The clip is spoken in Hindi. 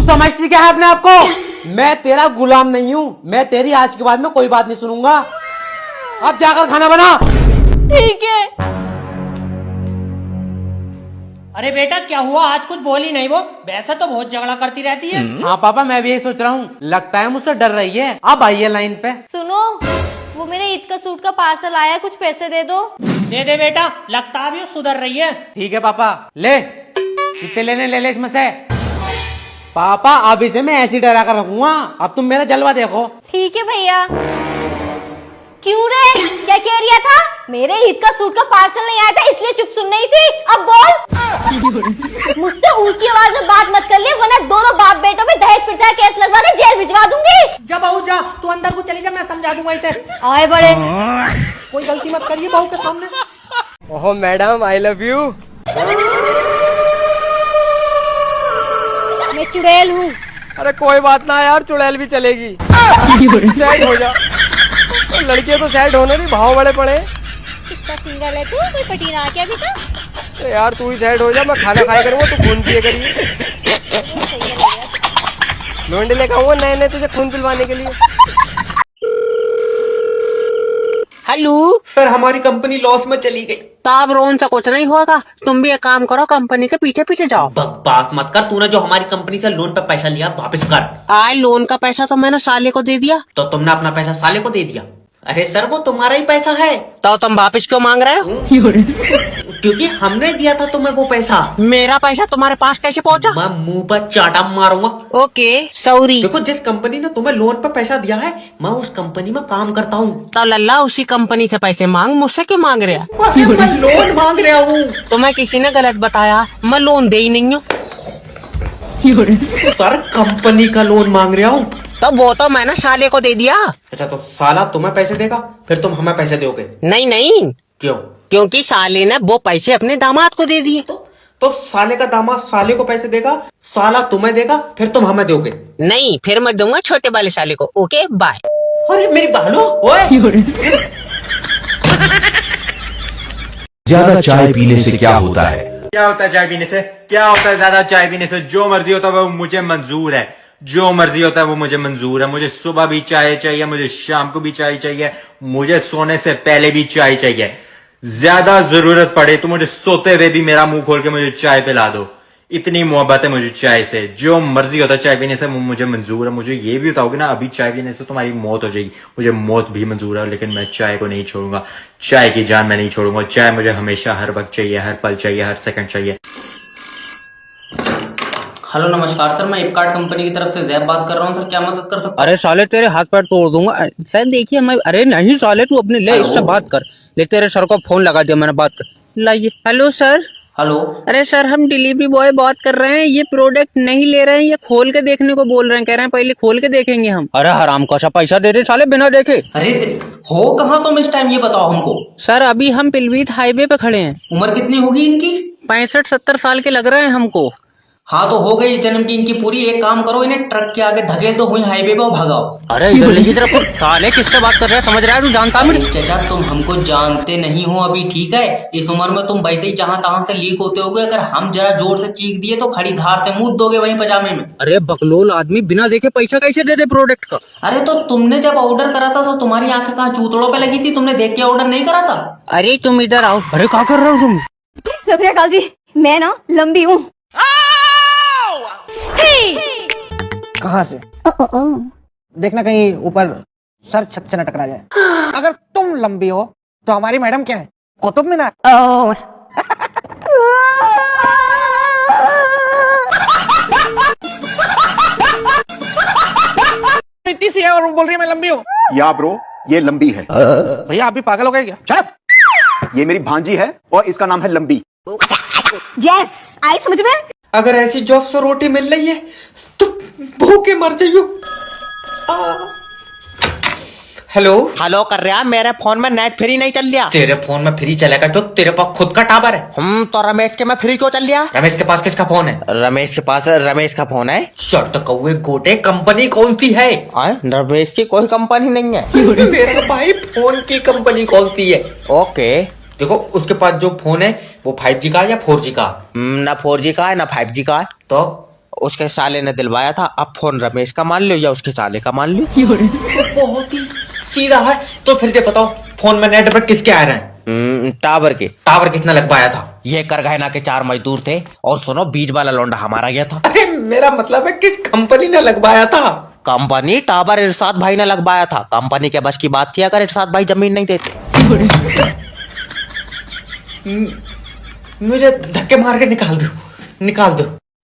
तू समझती क्या है अपने आप को? मैं तेरा गुलाम नहीं हूँ। मैं तेरी आज के बाद में कोई बात नहीं सुनूंगा। अब जाकर खाना बना। ठीक है। अरे बेटा क्या हुआ, आज कुछ बोली नहीं वो? वैसे तो बहुत झगड़ा करती रहती है। हाँ पापा, मैं भी यही सोच रहा हूँ। लगता है मुझसे डर रही है। अब आइए लाइन पे। सुनो, वो मेरे ईद का सूट का पार्सल आया, कुछ पैसे दे दो। दे दे बेटा, लगता है अभी वो सुधर रही है। ठीक है पापा, ले जितने लेने ले ले इसमें से। पापा अब इसे मैं ऐसी डरा कर रखूंगा। अब तुम मेरा जलवा देखो। ठीक है भैया। क्यों रे, क्या कह रहा था? मेरे ईद का सूट का पार्सल नहीं आया था इसलिए चुप सुन रही थी। अब बोल। मुझसे ऊंची आवाज में बात मत कर ले, वरना दोनों बाप बेटों में दहेज प्रथा केस लगवा के जेल भिजवा दूंगी। जा बहू जा, तू अंदर को चली जा, मैं समझा दूंगा इसे। आए बड़े। कोई गलती मत करिए बहू के सामने। ओहो मैडम, आई लव यू। मैं चुड़ैल हूँ। अरे कोई बात ना यार, चुड़ैल भी चलेगी। सैड हो जा। लड़कियां तो सैड होने नहीं, भाव बड़े पड़े। कितना सिंगल है तू? कोई पटी ना क्या अभी तक? तो यार तू ही सैड हो जा, मैं खाना खाया करूंगा, तू खून पिए करिए। लोंडे लेकर आऊंगा नए नए तुझे खून पिलवाने के लिए। हेलो सर, हमारी कंपनी लॉस में चली गई। ताब रोन से कुछ नहीं होगा, तुम भी एक काम करो, कंपनी के पीछे पीछे जाओ। बकवास मत कर, तूने जो हमारी कंपनी से लोन पे पैसा लिया वापस कर। आए लोन का पैसा तो मैंने साले को दे दिया। तो तुमने अपना पैसा साले को दे दिया? अरे सर, वो तुम्हारा ही पैसा है। तो तुम वापस क्यों मांग रहे हो? क्योंकि हमने दिया था तुम्हें वो पैसा। मेरा पैसा तुम्हारे पास कैसे पहुंचा? मैं मुंह पर चाटा मारूंगा। Okay sorry. देखो, जिस कंपनी ने तुम्हें लोन पे पैसा दिया है, मैं उस कंपनी में काम करता हूँ। तो लल्ला उसी कंपनी से पैसे मांग, मुझसे क्यों मांग रहे हो? मैं लोन मांग रहा हूँ। तुम्हें किसी ने गलत बताया, मैं लोन दे ही नहीं हूँ। सर, कंपनी का लोन मांग रहा हूँ। तो वो तो मैंने साले को दे दिया। अच्छा, तो साला तुम्हें पैसे देगा, फिर तुम हमें पैसे दोगे? नहीं नहीं, क्यों? क्योंकि साले ने वो पैसे अपने दामाद को दे दिए। तो साले का दामाद साले को पैसे देगा, साला तुम्हें देगा, फिर तुम हमें दोगे? नहीं, फिर मैं दूंगा छोटे वाले साले को। Okay bye. अरे मेरी बालो, ओए। ज्यादा चाय पीने से क्या होता है? क्या होता है चाय पीने से? क्या होता है ज्यादा चाय पीने से? जो मर्जी होता है वो मुझे मंजूर है। जो मर्जी होता है वो मुझे मंजूर है। मुझे सुबह भी चाय चाहिए, मुझे शाम को भी चाय चाहिए, मुझे सोने से पहले भी चाय चाहिए। ज्यादा जरूरत पड़े तो मुझे सोते हुए भी मेरा मुंह खोल के मुझे चाय पिला दो। इतनी मोहब्बत है मुझे चाय से। जो मर्जी होता है चाय पीने से मुझे मंजूर है। मुझे ये भी बताओगे ना, अभी चाय पीने से तुम्हारी मौत हो जाएगी, मुझे मौत भी मंजूर है, लेकिन मैं चाय को नहीं छोड़ूंगा। चाय की जान मैं नहीं छोड़ूंगा। चाय मुझे हमेशा, हर वक्त चाहिए, हर पल चाहिए, हर सेकंड चाहिए। हेलो नमस्कार सर, मैं इपकार्ट कंपनी की तरफ से जैब बात कर रहा हूँ सर, क्या मदद कर सकता हूँ? अरे साले तेरे हाथ पैर तोड़ दूंगा सर। देखिए मैं, अरे नहीं साले तू अपने ले इससे बात कर ले। तेरे सर को फोन लगा दिया मैंने, बात कर लाइए। Hello sir. हेलो। अरे सर, हम डिलीवरी बॉय बात कर रहे हैं। ये प्रोडक्ट नहीं ले रहे हैं, ये खोल के देखने को बोल रहे हैं। कह रहे हैं पहले खोल के देखेंगे हम। अरे हराम का सा पैसा दे रहे साले बिना देखे। अरे हो कहाँ तुम इस टाइम, ये बताओ हमको। सर अभी हम पिलवीत हाईवे पे खड़े हैं। उम्र कितनी होगी इनकी? 65-70 साल के लग रहे हैं हमको। हाँ तो हो गई जन्म की इनकी पूरी। एक काम करो, इन्हें ट्रक के आगे धकेल दो, हुई हाईवे पे, भगाओ। अरे इधर की तरफ साले किससे बात कर रहे हैं, समझ रहा है तू? जानता मुझे? चाचा तुम हमको जानते नहीं हो अभी, ठीक है? इस उम्र में तुम वैसे ही जहाँ तहाँ से लीक होते होगे। अगर हम जरा जोर से चीख दिए तो खड़ी धार से मुंह दोगे वहीं पजामे में। अरे बकलोल आदमी, बिना देखे पैसा कैसे दे दे प्रोडक्ट का? अरे तो तुमने जब ऑर्डर करा था तो तुम्हारी आंखें कहाँ चूतड़ों पे लगी थी? तुमने देख के ऑर्डर नहीं करा था? अरे तुम इधर आओ। अरे क्या कर रहे हो तुम? सत श्री अकाल जी, मैं ना लंबी हूँ। कहाँ से? देखना कहीं ऊपर सर छत से न टकरा जाए। अगर तुम लंबी हो तो हमारी मैडम क्या है? कुतुब मीनार। इतनी सी है और वो बोल रही है मैं लंबी हूँ। या ब्रो, ये लंबी है। भैया आप भी पागल हो गए क्या? चुप। ये मेरी भांजी है और इसका नाम है लंबी। यस, आई समझ में। अगर ऐसी जॉब से रोटी मिल रही है तो भूखे मर जाइयो। हेलो। हेलो कर रहा, मेरे फोन में नेट फ्री नहीं चल रहा। तेरे फोन में फ्री चलेगा तो तेरे पास खुद का टावर है। हम तो रमेश के में फ्री क्यों चल रहा? रमेश के पास किसका फोन है? रमेश के पास रमेश का फोन है। शर्ट कौवे गोटे, कंपनी कौन सी है? रमेश की कोई कंपनी नहीं है। मेरे भाई फोन की कंपनी कौन सी है? ओके देखो, उसके पास जो फोन है वो 5G का है या 4G का? ना 4G का है ना 5G का है। तो उसके साले ने दिलवाया था। अब फोन रमेश का मान लो या उसके साले का मान लो। बहुत ही सीधा है। तो फिर ये बताओ, फोन में नेटवर्क किसके आ रहे हैं? टावर के। टावर किसने लगवाया था? ये करगहना के 4 मजदूर थे और सुनो बीच वाला लौंडा हमारा गया था। अरे मेरा मतलब है किस कंपनी ने लगवाया था? कंपनी टावर इरशाद भाई ने लगवाया था। कंपनी के बस की बात थी अगर इरशाद भाई जमीन नहीं देते। मुझे धक्के मार के निकाल दो।